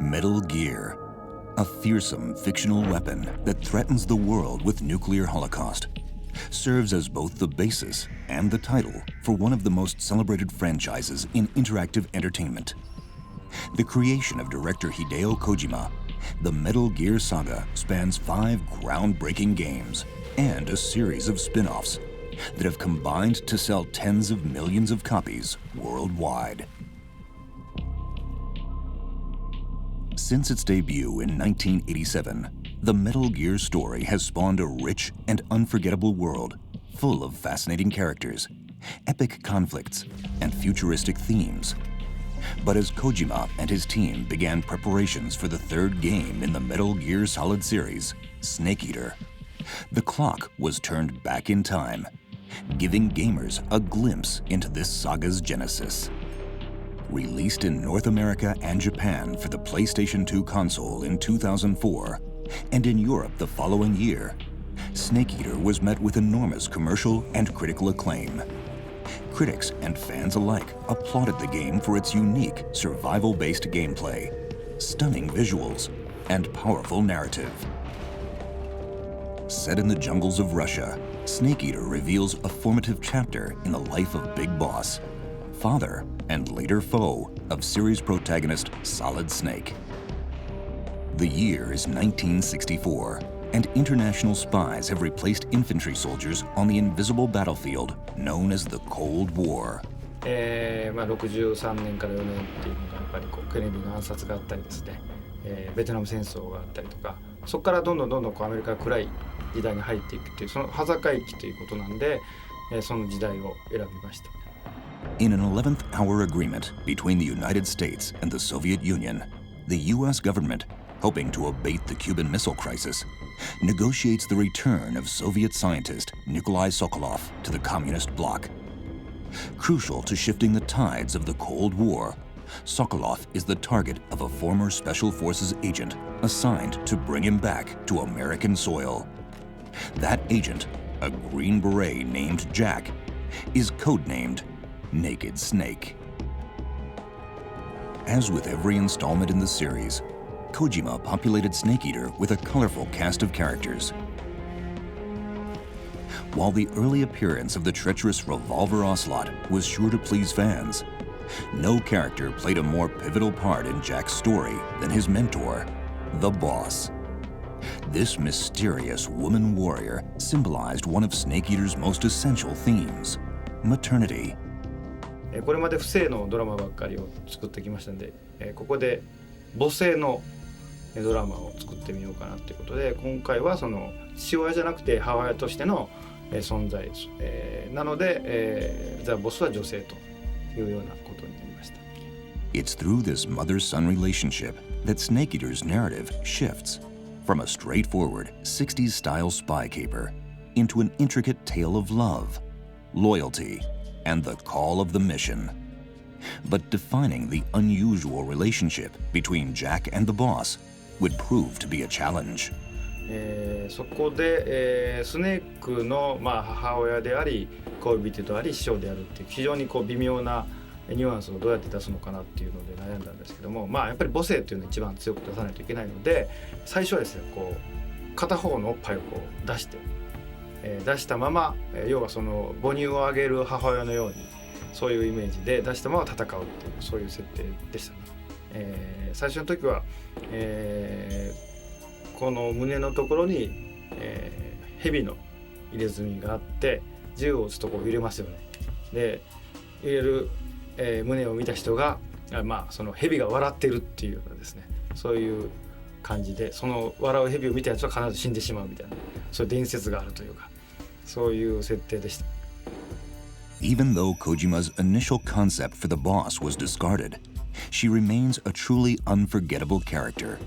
Metal Gear, a fearsome fictional weapon that threatens the world with nuclear holocaust, serves as both the basis and the title for one of the most celebrated franchises in interactive entertainment. The creation of director Hideo Kojima, the Metal Gear Saga spans 5 groundbreaking games and a series of spin-offs that have combined to sell tens of millions of copies worldwide. Since its debut in 1987, the Metal Gear story has spawned a rich and unforgettable world full of fascinating characters, epic conflicts, and futuristic themes. But as Kojima and his team began preparations for the 3rd game in the Metal Gear Solid series, Snake Eater, the clock was turned back in time, giving gamers a glimpse into this saga's genesis. Released in North America and Japan for the PlayStation 2 console in 2004, and in Europe the following year, Snake Eater was met with enormous commercial and critical acclaim. Critics and fans alike applauded the game for its unique survival-based gameplay, stunning visuals, and powerful narrative. Set in the jungles of Russia, Snake Eater reveals a formative chapter in the life of Big Boss, father and later foe of series protagonist Solid Snake. The year is 1964, and international spies have replaced infantry soldiers on the invisible battlefield known as the Cold War. 63年から4年っていうのがやっぱりケネディの暗殺があったりですね、ベトナム戦争があったりとか、そこからどんどんアメリカが暗い時代に入っていくっていうその端境期ということなんで、その時代を選びました。In an 11th hour agreement between the United States and the Soviet Union, the U.S. government, hoping to abate the Cuban Missile Crisis, negotiates the return of Soviet scientist Nikolai Sokolov to the communist bloc. Crucial to shifting the tides of the Cold War, Sokolov is the target of a former Special Forces agent assigned to bring him back to American soil. That agent, a Green Beret named Jack, is codenamed Naked Snake. As with every installment in the series, Kojima populated Snake Eater with a colorful cast of characters. While the early appearance of the treacherous Revolver Ocelot was sure to please fans, no character played a more pivotal part in Jack's story than his mentor, the Boss. This mysterious woman warrior symbolized one of Snake Eater's most essential themes, maternity. これまで不正のドラマばっかりを作ってきましたんで、ここで母性のドラマを作ってみようかなということで、今回はその父親じゃなくて母親としての存在です。なので、ザ・ボスは女性というようなことになりました。It's through this mother-son relationship that Snake Eater's narrative shifts from a straightforward 60s-style spy caper into an intricate tale of love, loyalty, and the call of the mission. But defining the unusual relationship between Jack and the Boss would prove to be a challenge. そこで、スネークの、母親であり恋人であり師匠であるっていう非常に微妙なニュアンスをどうやって出すのかなっていうので悩んだんですけども、やっぱり母性っていうのを一番強く出さないといけないので、最初はですね片方のおっぱいを出して、出したまま、要はその母乳をあげる母親のようにそういうイメージで出したまま戦うっていうそういう設定でしたね。最初の時は、この胸のところに、蛇の入れ墨があって銃を撃つと揺れますよね。で入れる、胸を見た人が、その蛇が笑ってるっていうようなですね、そういう感じでその笑う蛇を見たやつは必ず死んでしまうみたいなそういう伝説があるというかそういう設定でした。Even though Kojima's initial concept for the Boss was discarded, she remains a truly unforgettable character.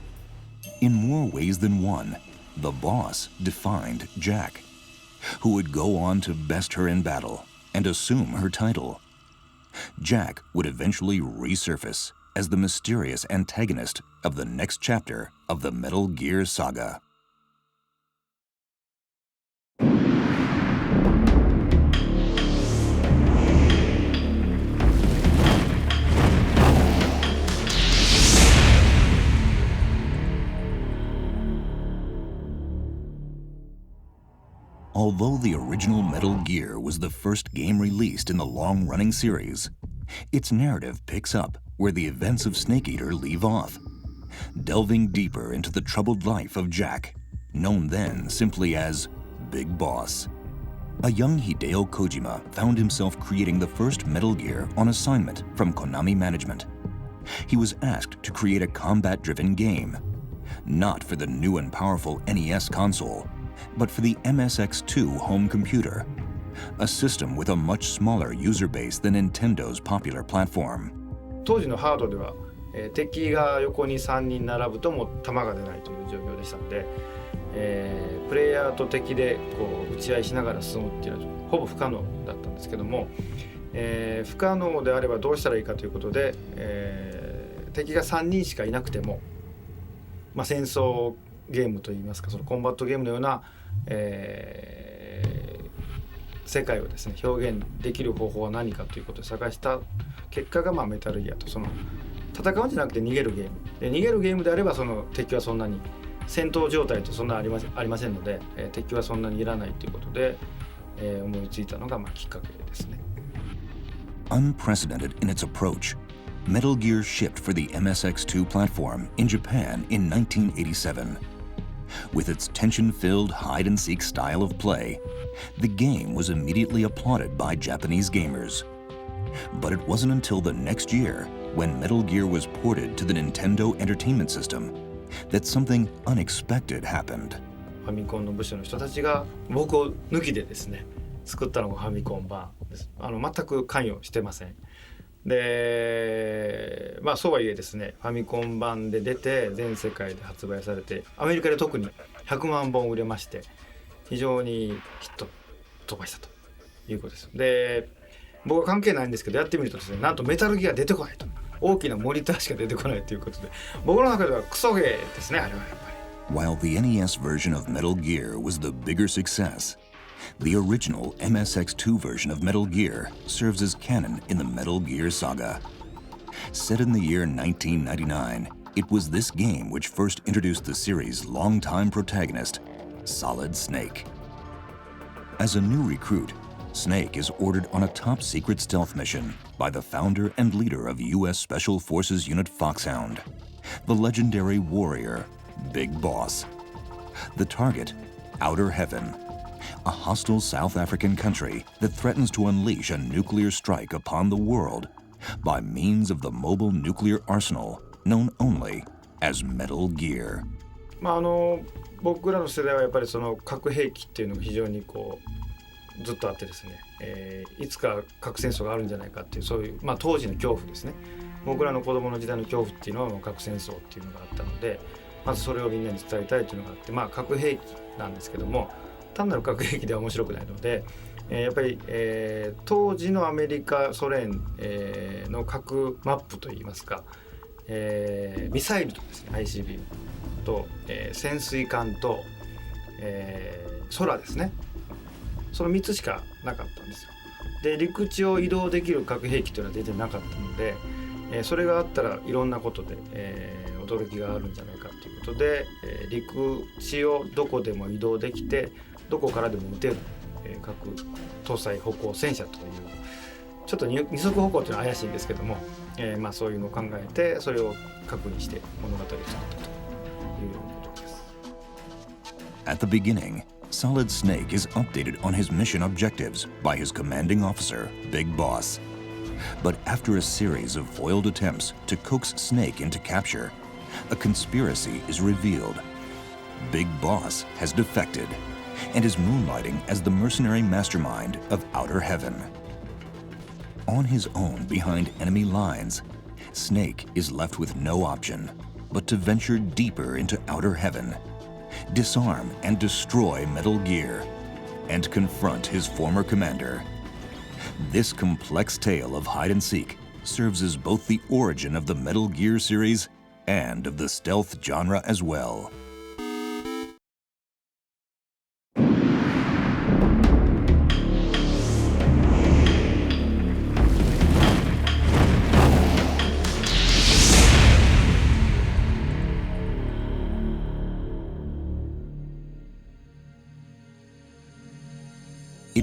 In more ways than one, the Boss defined Jack, who would go on to best her in battle and assume her title. Jack would eventually resurface as the mysterious antagonist of the next chapter of the Metal Gear Saga. Although the original Metal Gear was the first game released in the long-running series, its narrative picks up where the events of Snake Eater leave off, delving deeper into the troubled life of Jack, known then simply as Big Boss. A young Hideo Kojima found himself creating the first Metal Gear on assignment from Konami management. He was asked to create a combat-driven game, not for the new and powerful NES console, but for the MSX2 home computer, a system with a much smaller user base than Nintendo's popular platform. 当時のハードでは、敵が横に3人並ぶともう弾が出ないという状況でしたので、プレイヤーと敵でこう打ち合いしながら進むっていうのはほぼ不可能だったんですけども、不可能であればどうしたらいいかということで、敵が3人しかいなくても、戦争ゲームといいますか、そのコンバットゲームのような、世界をですね表現できる方法は何かということを探した結果が、メタルギアとその戦うんじゃなくて逃げるゲームで、逃げるゲームであればその敵はそんなに戦闘状態とそんなありませんので、敵はそんなにいらないということで、思いついたのがきっかけですね。Unprecedented in its approach, Metal Gear shipped for the MSX2 platform in Japan in 1987. With its tension-filled hide-and-seek style of play, the game was immediately applauded by Japanese gamers. But it wasn't until the next year, when Metal Gear was ported to the Nintendo Entertainment System, that something unexpected happened. ファミコンの部署の人たちが僕を抜きでですね作ったのがファミコン版です。全く関与してません。で、そうはいえですねファミコン版で出て全世界で発売されてアメリカで特に100万本売れまして非常にヒット飛ばしたということです。で、僕は関係ないんですけどやってみるとですねなんとメタルギア出てこないと、大きなモニターしか出てこないということで僕の中ではクソゲーですねあれはやっぱり。While the NES version of Metal Gear was the bigger success, the original MSX2 version of Metal Gear serves as canon in the Metal Gear Saga. Set in the year 1999, it was this game which first introduced the series' longtime protagonist, Solid Snake. As a new recruit, Snake is ordered on a top-secret stealth mission by the founder and leader of U.S. Special Forces Unit Foxhound, the legendary warrior, Big Boss. The target, Outer Heaven, a hostile South African country that threatens to unleash a nuclear strike upon the world by means of the mobile nuclear arsenal known only as Metal Gear. 僕らの世代はやっぱりその核兵器っていうのが非常にずっとあってですね、いつか核戦争があるんじゃないかっていうそういう、当時の恐怖ですね。僕らの子供の時代の恐怖っていうのは核戦争っていうのがあったので、まずそれをみんなに伝えたいというのがあって、核兵器なんですけども単なる核兵器では面白くないので、やっぱり、当時のアメリカソ連、の核マップといいますか、ミサイルとですね ICBM と、潜水艦と、空ですね、その3つしかなかったんですよ。で陸地を移動できる核兵器というのは全然なかったので、それがあったらいろんなことで、驚きがあるんじゃないかということで、陸地をどこでも移動できてどこからでも撃てる、核搭載歩行戦車というちょっと二足歩行というのは怪しいんですけども、そういうのを考えてそれを核にして物語を作ったということです。 At the beginning, Solid Snake is updated on his mission objectives by his commanding officer, Big Boss. But after a series of foiled attempts to coax Snake into capture, a conspiracy is revealed. Big Boss has defected and is moonlighting as the mercenary mastermind of Outer Heaven. On his own behind enemy lines, Snake is left with no option but to venture deeper into Outer Heaven, disarm and destroy Metal Gear, and confront his former commander. This complex tale of hide-and-seek serves as both the origin of the Metal Gear series and of the stealth genre as well.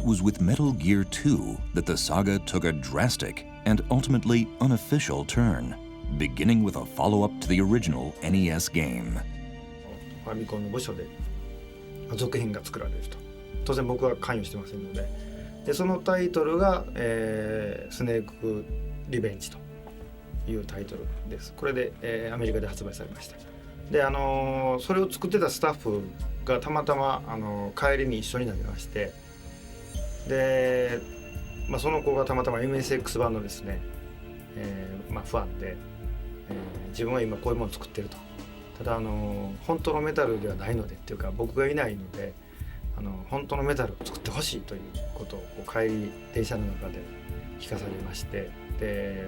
It was with Metal Gear 2 that the saga took a drastic and ultimately unofficial turn, beginning with a follow-up to the original NES game. ファミコンの部署で続編が作られると。当然僕は関与してませんので、そのタイトルが、スネークリベンジというタイトルです。これで、アメリカで発売されました。で、それを作ってたスタッフがたまたま帰りに一緒になりまして、で、その子がたまたま MSX 版のですね、ファンで、自分は今こういうものを作ってると。ただ本当のメタルではないのでっていうか、僕がいないので本当のメタルを作ってほしいということを帰り電車の中で聞かされまして、で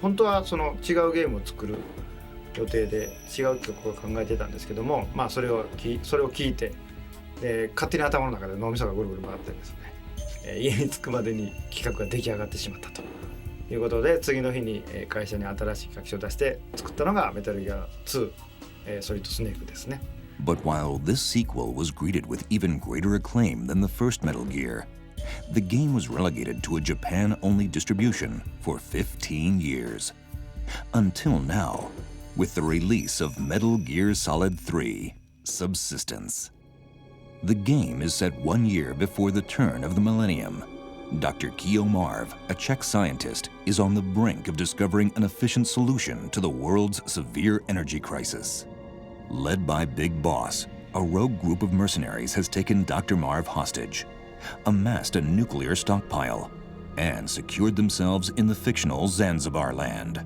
本当はその違うゲームを作る予定で違う曲を考えてたんですけども、それを聞いて、で勝手に頭の中で脳みそがぐるぐる回ってですね、家に着くまでに企画が出来上がってしまったということで、次の日に会社に新しい企画書を出して作ったのがメタルギア2、ソリッドスネークですね。But while this sequel was greeted with even greater acclaim than the first Metal Gear, the game was relegated to a Japan-only distribution for 15 years. Until now, with the release of Metal Gear Solid 3: Subsistence. The game is set 1 year before the turn of the millennium. Dr. Kyo Marv, a Czech scientist, is on the brink of discovering an efficient solution to the world's severe energy crisis. Led by Big Boss, a rogue group of mercenaries has taken Dr. Marv hostage, amassed a nuclear stockpile, and secured themselves in the fictional Zanzibar land.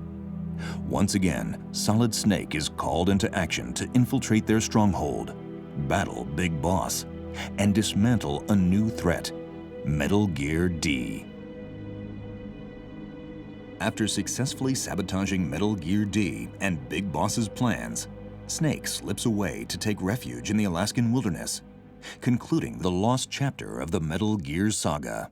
Once again, Solid Snake is called into action to infiltrate their stronghold, battle Big Boss, and dismantle a new threat, Metal Gear D. After successfully sabotaging Metal Gear D and Big Boss's plans, Snake slips away to take refuge in the Alaskan wilderness, concluding the lost chapter of the Metal Gear Saga.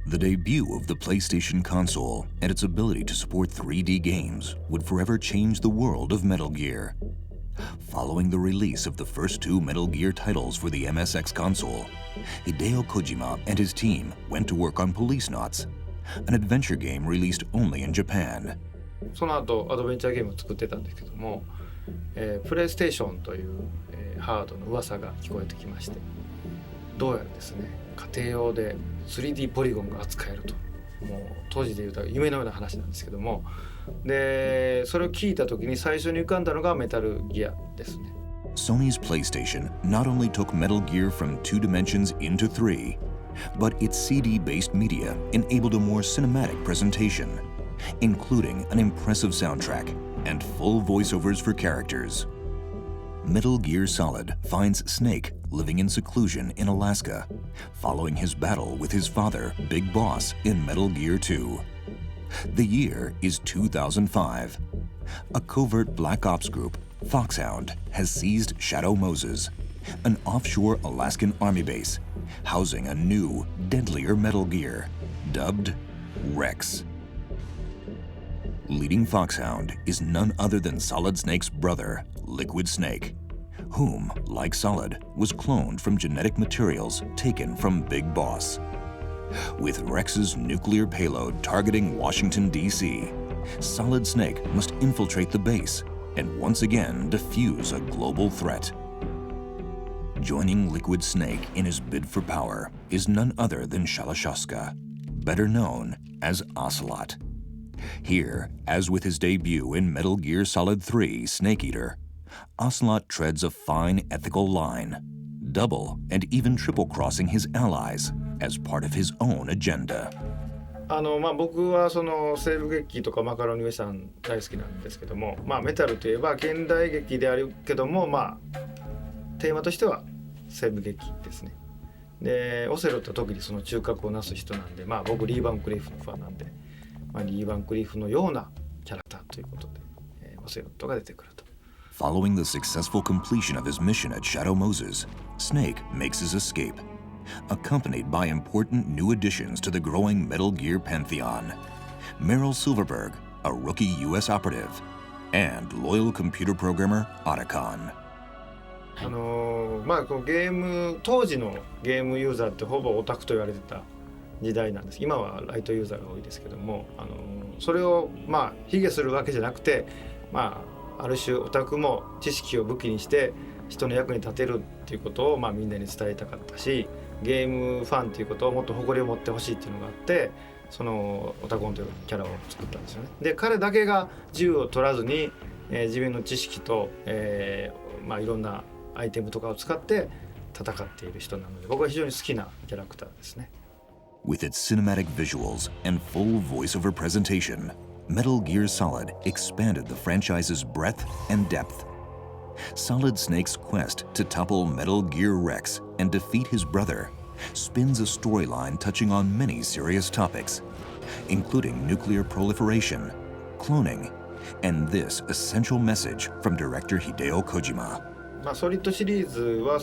The debut of the PlayStation console and its ability to support 3D games would forever change the world of Metal Gear. Following the release of the first 2 Metal Gear titles for the MSX console, Hideo Kojima and his team went to work on Policenauts, an adventure game released only in Japan. その後アドベンチャーゲームを作ってたんですけども、プレイステーションという、ハードの噂が聞こえてきまして、どうやらですね、家庭用で 3D ポリゴンが扱えると、もう当時で言うと夢のような話なんですけども、でそれを聞いた時に最初に浮かんだのがメタルギアですね。 Sony's PlayStation not only took Metal Gear from 2 dimensions into 3, but its CD-based media enabled a more cinematic presentation, including an impressive soundtrack and full voiceovers for characters. Metal Gear Solid finds Snake living in seclusion in Alaska, following his battle with his father, Big Boss, in Metal Gear 2. The year is 2005. A covert Black Ops group, Foxhound, has seized Shadow Moses, an offshore Alaskan army base, housing a new, deadlier Metal Gear, dubbed Rex. Leading Foxhound is none other than Solid Snake's brother, Liquid Snake, whom, like Solid, was cloned from genetic materials taken from Big Boss. With Rex's nuclear payload targeting Washington, D.C., Solid Snake must infiltrate the base and once again defuse a global threat. Joining Liquid Snake in his bid for power is none other than Shalashaska, better known as Ocelot. Here, as with his debut in Metal Gear Solid 3: Snake Eater, Ocelot treads a fine ethical line, double and even triple-crossing his allies as part of his own agenda. 僕はその西部劇とかマカロニウエスタン大好きなんですけども、メタルといえば現代劇であるけども、テーマとしては西部劇ですね。でオセロットは特にその中核をなす人なんで、僕リー・バンクリーフのファンなんで、リー・バンクリーフのようなキャラクターということで、オセロットが出てくると。Following the successful completion of his mission at Shadow Moses, Snake makes his escape. accompanied by important new additions to the growing Metal Gear pantheon. Meryl Silverberg, a rookie U.S. operative, and loyal computer programmer Otacon. このゲーム当時のゲームユーザーってほぼオタクと言われてた時代なんです。今はライトユーザーが多いですけども、それを卑下するわけじゃなくて、ある種オタクも知識を武器にして人の役に立てるっていうことをみんなに伝えたかったし、ゲームファンっていうことをもっと誇りを持ってほしいっていうのがあって、そのオタコンというキャラを作ったんですよね。で彼だけが銃を取らずに、自分の知識と、いろんなアイテムとかを使って戦っている人なので、僕は非常に好きなキャラクターですね。With its cinematic visuals and full voiceover presentation, Metal Gear Solid expanded the franchise's breadth and depth. Solid Snake's quest to topple Metal Gear Rex and defeat his brother spins a storyline touching on many serious topics, including nuclear proliferation, cloning, and this essential message from director Hideo Kojima. ソリッドシリーズは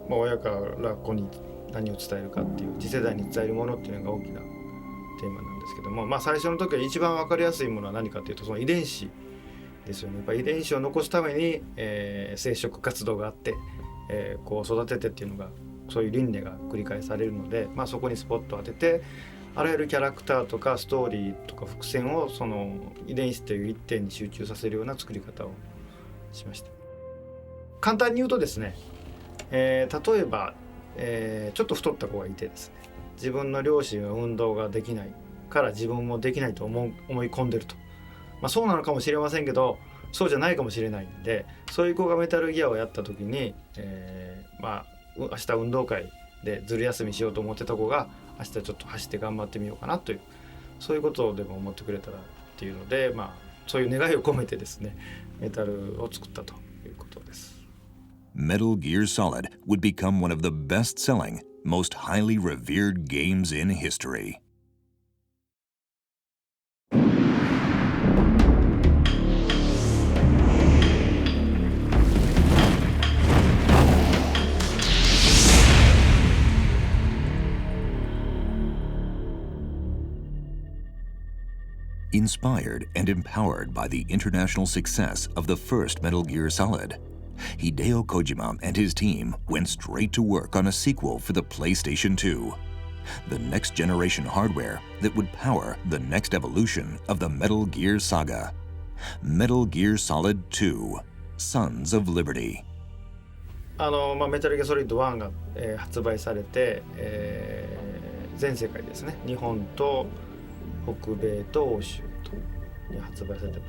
親から子に何を伝えるかっていう次世代に伝えるものっていうのが大きなテーマなんですけども、最初の時は一番分かりやすいものは何かというとその遺伝子ですよね。やっぱり遺伝子を残すために、生殖活動があって、こう育ててっていうのがそういう輪廻が繰り返されるので、そこにスポットを当ててあらゆるキャラクターとかストーリーとか伏線をその遺伝子という一点に集中させるような作り方をしました。簡単に言うとですね、例えば、ちょっと太った子がいてですね、自分の両親は運動ができないから自分もできないと思い込んでると、そうなのかもしれませんけどそうじゃないかもしれないんで、そういう子がメタルギアをやった時に、明日運動会でずる休みしようと思ってた子が明日ちょっと走って頑張ってみようかなという、そういうことでも思ってくれたらっていうので、そういう願いを込めてですねメタルを作ったということです。Metal Gear Solid would become one of the best-selling, most highly revered games in history. Inspired and empowered by the international success of the first Metal Gear Solid, Hideo Kojima and his team went straight to work on a sequel for the PlayStation 2, the next-generation hardware that would power the next evolution of the Metal Gear Saga, Metal Gear Solid 2, Sons of Liberty. メタルギアソリッド1が、発売されて、全世界ですね、日本と北米と欧州とに発売されて、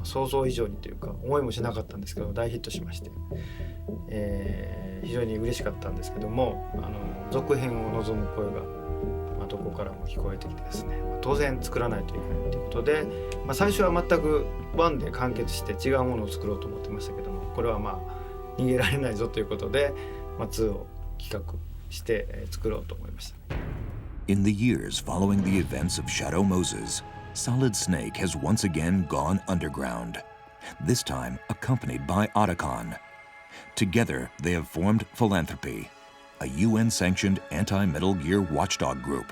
想像以上にというか思いもしなかったんですけど大ヒットしまして、非常に嬉しかったんですけども、続編を望む声が、どこからも聞こえてきてですね、当然作らないといけないということで、最初は全く1で完結して違うものを作ろうと思ってましたけども、これは逃げられないぞということで、2を企画して、作ろうと思いました。In the years following the events of Shadow Moses, Solid Snake has once again gone underground, this time accompanied by Otacon. Together, they have formed Philanthropy, a UN-sanctioned anti-Metal Gear watchdog group.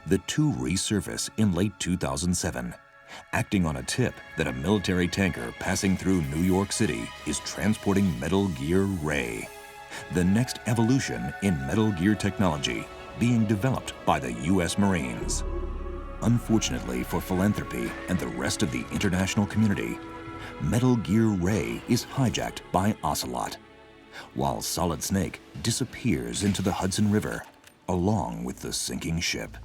The two resurface in late 2007, acting on a tip that a military tanker passing through New York City is transporting Metal Gear Ray, the next evolution in Metal Gear technology being developed by the U.S. Marines. Unfortunately for Philanthropy and the rest of the international community, Metal Gear Ray is hijacked by Ocelot, while Solid Snake disappears into the Hudson River along with the sinking ship.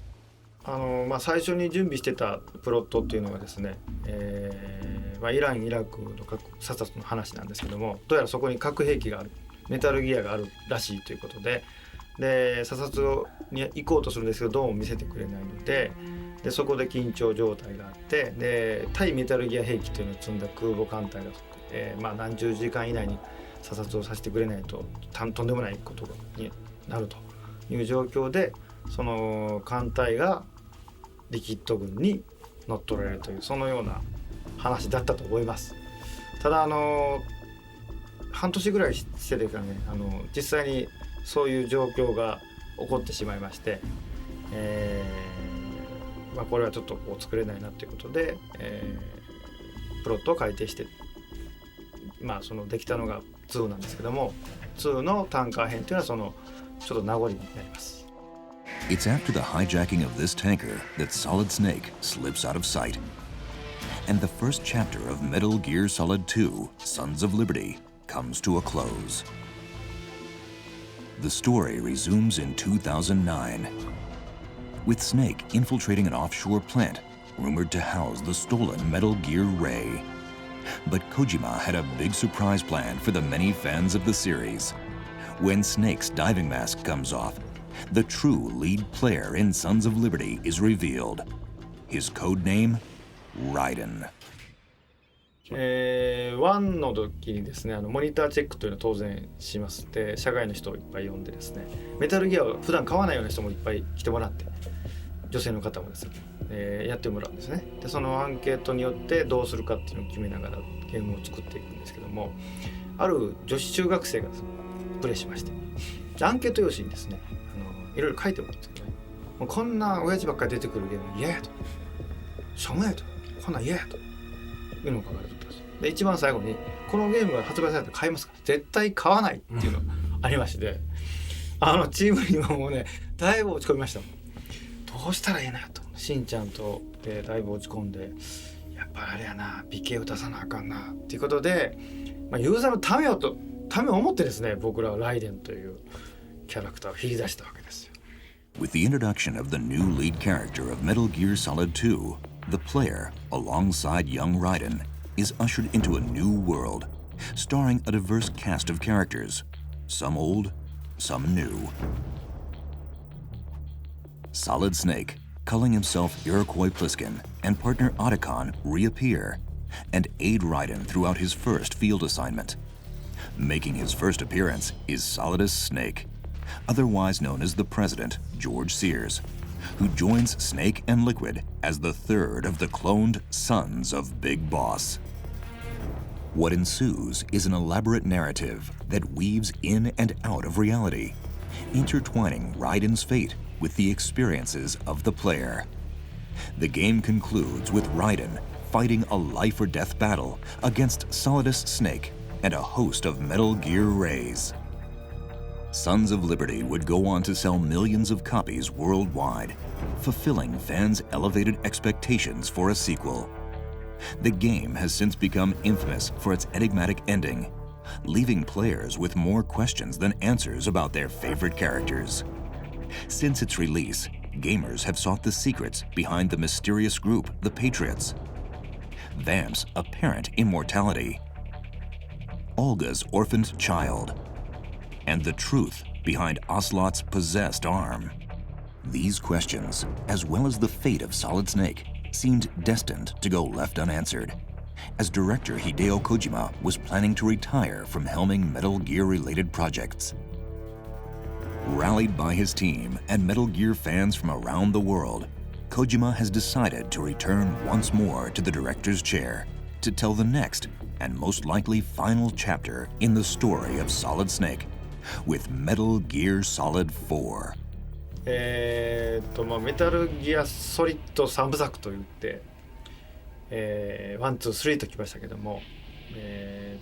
最初に準備してたプロットっていうのがですね、イラン・イラクの査察の話なんですけども、どうやらそこに核兵器がある、メタルギアがあるらしいということで、査察に行こうとするんですけどどうも見せてくれないので、そこで緊張状態があって、対メタルギア兵器というのを積んだ空母艦隊が、何十時間以内に査察をさせてくれないととんでもないことになるという状況で、その艦隊がリキッド軍に乗っ取られるという、そのような話だったと思います。ただ半年ぐらいしてですかね、実際にそういう状況が起こってしまいまして、これはちょっとこう作れないなということで、プロットを改訂して、そのできたのが2なんですけども、2のタンカー編というのはそのちょっと名残になります。It's after the hijacking of this tanker that Solid Snake slips out of sight. And the first chapter of Metal Gear Solid 2, Sons of Liberty, comes to a close. The story resumes in 2009, with Snake infiltrating an offshore plant rumored to house the stolen Metal Gear Ray. But Kojima had a big surprise planned for the many fans of the series. When Snake's diving mask comes off, the true lead player in Sons of Liberty is revealed. His code name, Raidan. 1の時にですね、モニターチェックというのは当然します。で、社外の人をいっぱい呼んでですね、メタルギアを普段買わないような人もいっぱい来てもらって、女性の方もですね、やってもらうんですね。で、そのアンケートによってどうするかっていうのを決めながらゲームを作っていくんですけども、ある女子中学生がプレイしまして、アンケート用紙にですね、いろいろ書いてもらうんですけどね、もうこんな親父ばっかり出てくるゲーム嫌やと、しょうもないと、こんなん嫌やというのを書かれてたんです。で、一番最後にこのゲームが発売されたら買いますか、絶対買わないっていうのがありまして、チームにはもうね、だいぶ落ち込みました。どうしたらいいなと、しんちゃんとでだいぶ落ち込んで、やっぱあれやな、美形を出さなあかんなっていうことで、ユーザーのためを思ってですね、僕らはライデンというキャラクターを引き出したわけですよ。With the introduction of the new lead character of Metal Gear Solid 2, the player, alongside young Raiden, is ushered into a new world, starring a diverse cast of characters, some old, some new. Solid Snake, calling himself Iroquois Pliskin, and partner Otacon reappear and aid Raiden throughout his first field assignment. Making his first appearance is Solidus Snake, otherwise known as the President, George Sears, who joins Snake and Liquid as the third of the cloned Sons of Big Boss. What ensues is an elaborate narrative that weaves in and out of reality, intertwining Raiden's fate with the experiences of the player. The game concludes with Raiden fighting a life-or-death battle against Solidus Snake and a host of Metal Gear Rays. Sons of Liberty would go on to sell millions of copies worldwide, fulfilling fans' elevated expectations for a sequel. The game has since become infamous for its enigmatic ending, leaving players with more questions than answers about their favorite characters. Since its release, gamers have sought the secrets behind the mysterious group, the Patriots, Vamp's apparent immortality, Olga's orphaned child, and the truth behind Ocelot's possessed arm. These questions, as well as the fate of Solid Snake, seemed destined to go left unanswered, as director Hideo Kojima was planning to retire from helming Metal Gear-related projects. Rallied by his team and Metal Gear fans from around the world, Kojima has decided to return once more to the director's chair to tell the next and most likely final chapter in the story of Solid Snake with Metal Gear Solid 4. メタルギアソリッド3部作といって、1、2、3ときましたけども、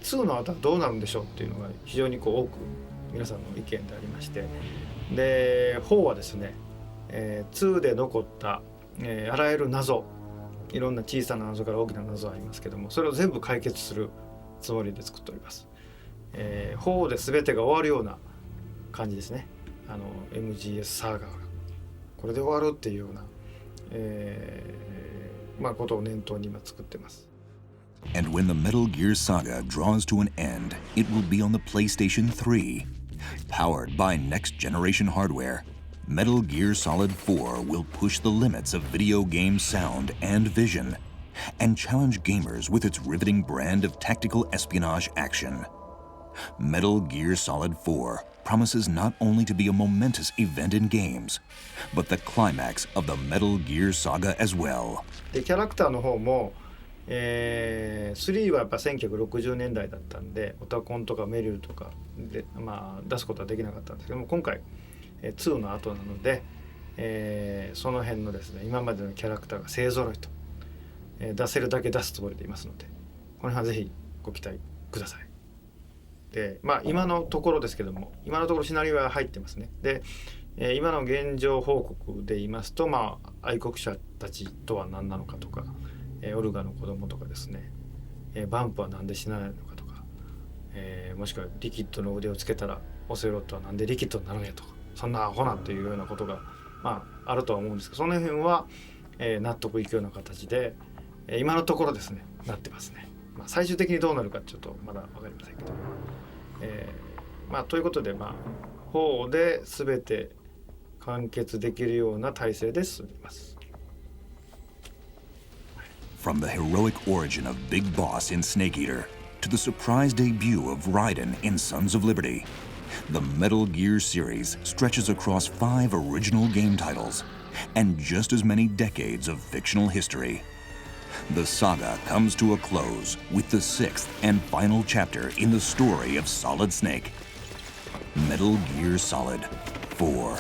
2の後はどうなるんでしょうっていうのが非常に多く皆さんの意見でありまして、で4はですね、2で残った、あらゆる謎、いろんな小さな謎から大きな謎がありますけども、それを全部解決するつもりで作っております。4で全てが終わるような感じですね。MGS サーガーがこれで終わるっていうような、ことを念頭に今作ってます。And when the Metal Gear Saga draws to an end, it will be on the PlayStation 3. Powered by next-generation hardware, Metal Gear Solid 4 will push the limits of video game sound and vision, and challenge gamers with its riveting brand of tactical espionage action. Metal Gear Solid 4 promises not only to be a momentous event in games, but the climax of the Metal Gear Saga as well. でキャラクターの方も、3はやっぱ1960年代だったんでオタコンとかメリルとかで、出すことはできなかったんですけども、今回、2の後なので、その辺のですね今までのキャラクターが勢ぞろいと、出せるだけ出すつもりでいますので、この辺はぜひご期待ください。で今のところですけども、今のところシナリオは入ってますね。で、今の現状報告で言いますと、愛国者たちとは何なのかとか、オルガの子供とかですね、バンプはなんで死なないのかとか、もしくはリキッドの腕をつけたらオセロットはなんでリキッドになるんやとか、そんなアホなというようなことが、あるとは思うんですけど、その辺は、納得いくような形で、今のところですねなってますね。最終的にどうなるかちょっとまだ分かりませんけど、ということで4で全て完結できるような体制で進んでいます。From the heroic origin of Big Boss in Snake Eater to the surprise debut of Raiden in Sons of Liberty, the Metal Gear series stretches across 5 original game titles and just as many decades of fictional history. The saga comes to a close with the 6th and final chapter in the story of Solid Snake, Metal Gear Solid 4.